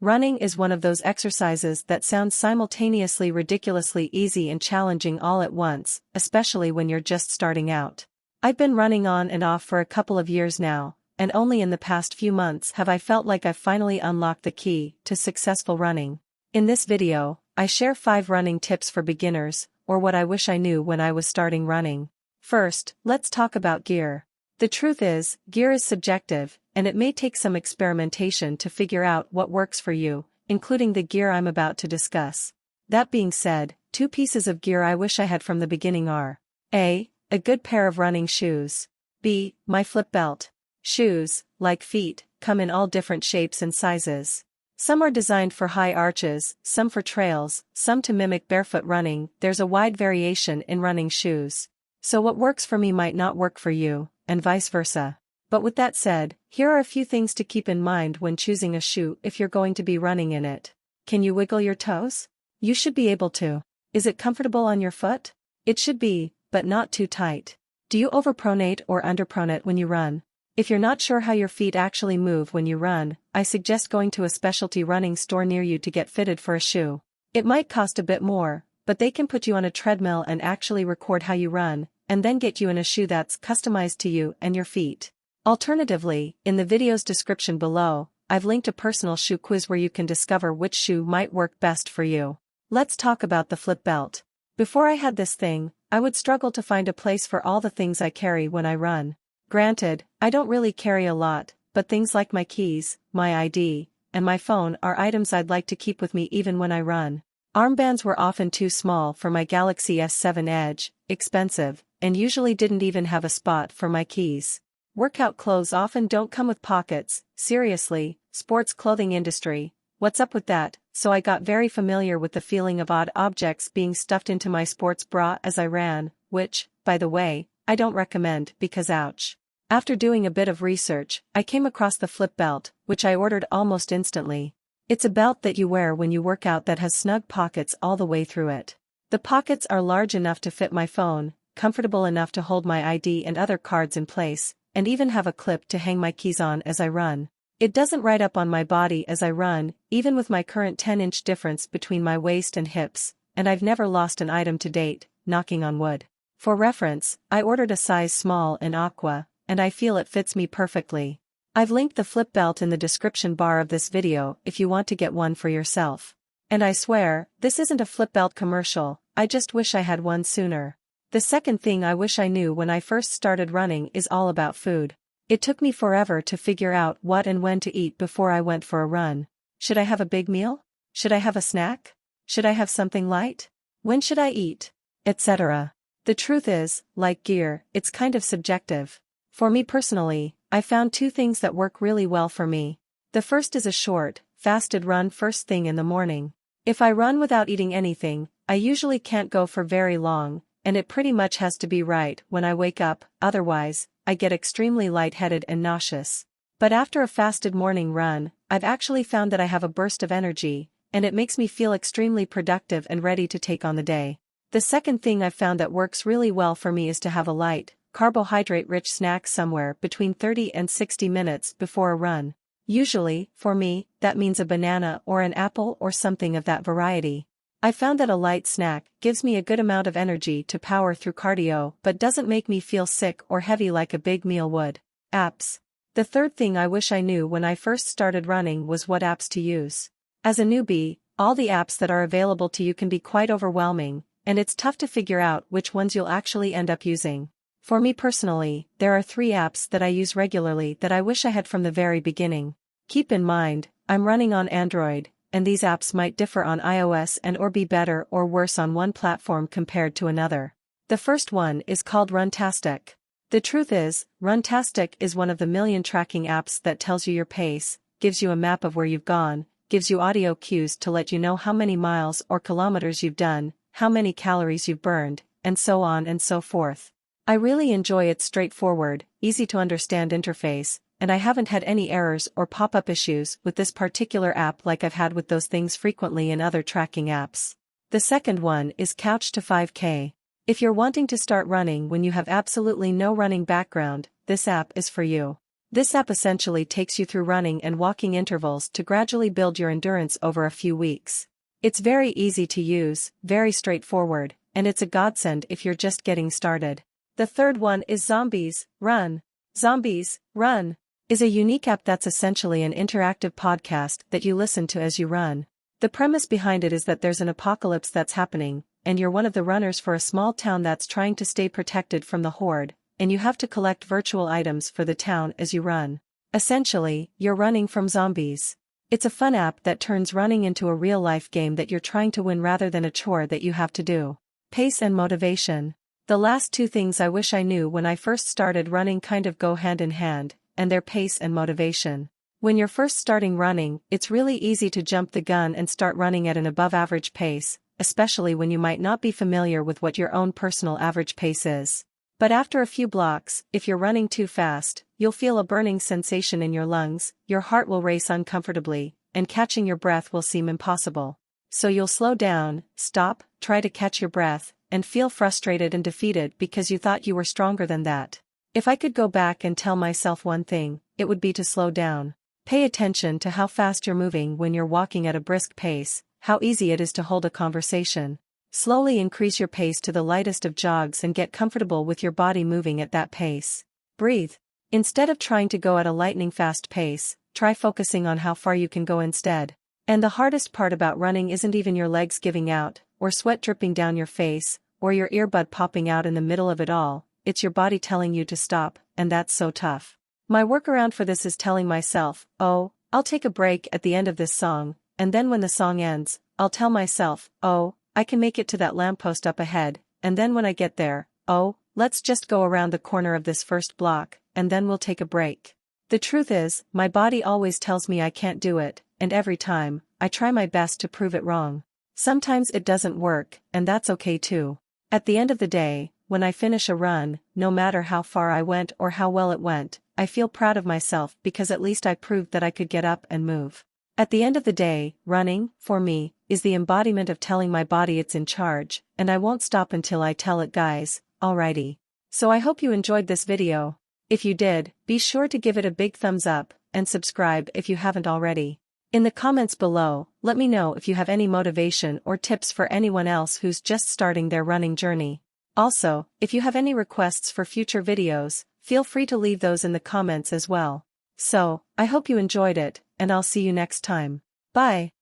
Running is one of those exercises that sounds simultaneously ridiculously easy and challenging all at once, especially when you're just starting out. I've been running on and off for a couple of years now, and only in the past few months have I felt like I've finally unlocked the key to successful running. In this video, I share 5 running tips for beginners, or what I wish I knew when I was starting running. First, let's talk about gear. The truth is, gear is subjective, and it may take some experimentation to figure out what works for you, including the gear I'm about to discuss. That being said, 2 pieces of gear I wish I had from the beginning are A. A good pair of running shoes. B. My flip belt. Shoes, like feet, come in all different shapes and sizes. Some are designed for high arches, some for trails, some to mimic barefoot running. There's a wide variation in running shoes. So what works for me might not work for you, and vice versa. But with that said, here are a few things to keep in mind when choosing a shoe if you're going to be running in it. Can you wiggle your toes? You should be able to. Is it comfortable on your foot? It should be, but not too tight. Do you overpronate or underpronate when you run? If you're not sure how your feet actually move when you run, I suggest going to a specialty running store near you to get fitted for a shoe. It might cost a bit more, but they can put you on a treadmill and actually record how you run, and then get you in a shoe that's customized to you and your feet. Alternatively, in the video's description below, I've linked a personal shoe quiz where you can discover which shoe might work best for you. Let's talk about the flip belt. Before I had this thing, I would struggle to find a place for all the things I carry when I run. Granted, I don't really carry a lot, but things like my keys, my ID, and my phone are items I'd like to keep with me even when I run. Armbands were often too small for my Galaxy S7 Edge, expensive, and usually didn't even have a spot for my keys. Workout clothes often don't come with pockets. Seriously, sports clothing industry, what's up with that? So I got very familiar with the feeling of odd objects being stuffed into my sports bra as I ran, which, by the way, I don't recommend because ouch. After doing a bit of research, I came across the flip belt, which I ordered almost instantly. It's a belt that you wear when you work out that has snug pockets all the way through it. The pockets are large enough to fit my phone, comfortable enough to hold my ID and other cards in place, and even have a clip to hang my keys on as I run. It doesn't ride up on my body as I run, even with my current 10-inch difference between my waist and hips, and I've never lost an item to date, knocking on wood. For reference, I ordered a size small in aqua, and I feel it fits me perfectly. I've linked the flip belt in the description bar of this video if you want to get one for yourself. And I swear, this isn't a flip belt commercial, I just wish I had one sooner. The second thing I wish I knew when I first started running is all about food. It took me forever to figure out what and when to eat before I went for a run. Should I have a big meal? Should I have a snack? Should I have something light? When should I eat? Etc. The truth is, like gear, it's kind of subjective. For me personally, I found 2 things that work really well for me. The first is a short, fasted run first thing in the morning. If I run without eating anything, I usually can't go for very long, and it pretty much has to be right when I wake up, otherwise, I get extremely lightheaded and nauseous. But after a fasted morning run, I've actually found that I have a burst of energy, and it makes me feel extremely productive and ready to take on the day. The second thing I've found that works really well for me is to have a light, carbohydrate-rich snack somewhere between 30 and 60 minutes before a run. Usually, for me, that means a banana or an apple or something of that variety. I found that a light snack gives me a good amount of energy to power through cardio but doesn't make me feel sick or heavy like a big meal would. Apps. The third thing I wish I knew when I first started running was what apps to use. As a newbie, all the apps that are available to you can be quite overwhelming, and it's tough to figure out which ones you'll actually end up using. For me personally, there are 3 apps that I use regularly that I wish I had from the very beginning. Keep in mind, I'm running on Android, and these apps might differ on iOS and or be better or worse on one platform compared to another. The first one is called Runtastic. The truth is, Runtastic is one of the million tracking apps that tells you your pace, gives you a map of where you've gone, gives you audio cues to let you know how many miles or kilometers you've done, how many calories you've burned, and so on and so forth. I really enjoy its straightforward, easy-to-understand interface, and I haven't had any errors or pop-up issues with this particular app like I've had with those things frequently in other tracking apps. The second one is Couch to 5K. If you're wanting to start running when you have absolutely no running background, this app is for you. This app essentially takes you through running and walking intervals to gradually build your endurance over a few weeks. It's very easy to use, very straightforward, and it's a godsend if you're just getting started. The third one is Zombies, Run. Zombies, Run is a unique app that's essentially an interactive podcast that you listen to as you run. The premise behind it is that there's an apocalypse that's happening, and you're one of the runners for a small town that's trying to stay protected from the horde, and you have to collect virtual items for the town as you run. Essentially, you're running from zombies. It's a fun app that turns running into a real-life game that you're trying to win rather than a chore that you have to do. Pace and motivation. The last two things I wish I knew when I first started running kind of go hand in hand, and they're pace and motivation. When you're first starting running, it's really easy to jump the gun and start running at an above-average pace, especially when you might not be familiar with what your own personal average pace is. But after a few blocks, if you're running too fast, you'll feel a burning sensation in your lungs, your heart will race uncomfortably, and catching your breath will seem impossible. So you'll slow down, stop, try to catch your breath, and feel frustrated and defeated because you thought you were stronger than that. If I could go back and tell myself one thing, it would be to slow down. Pay attention to how fast you're moving when you're walking at a brisk pace, how easy it is to hold a conversation. Slowly increase your pace to the lightest of jogs and get comfortable with your body moving at that pace. Breathe. Instead of trying to go at a lightning-fast pace, try focusing on how far you can go instead. And the hardest part about running isn't even your legs giving out, or sweat dripping down your face, or your earbud popping out in the middle of it all, it's your body telling you to stop, and that's so tough. My workaround for this is telling myself, oh, I'll take a break at the end of this song, and then when the song ends, I'll tell myself, oh, I can make it to that lamppost up ahead, and then when I get there, oh, let's just go around the corner of this first block, and then we'll take a break. The truth is, my body always tells me I can't do it, and every time, I try my best to prove it wrong. Sometimes it doesn't work, and that's okay too. At the end of the day, when I finish a run, no matter how far I went or how well it went, I feel proud of myself because at least I proved that I could get up and move. At the end of the day, running, for me, is the embodiment of telling my body it's in charge, and I won't stop until I tell it, guys. Alrighty. So I hope you enjoyed this video. If you did, be sure to give it a big thumbs up, and subscribe if you haven't already. In the comments below, let me know if you have any motivation or tips for anyone else who's just starting their running journey. Also, if you have any requests for future videos, feel free to leave those in the comments as well. So, I hope you enjoyed it, and I'll see you next time. Bye.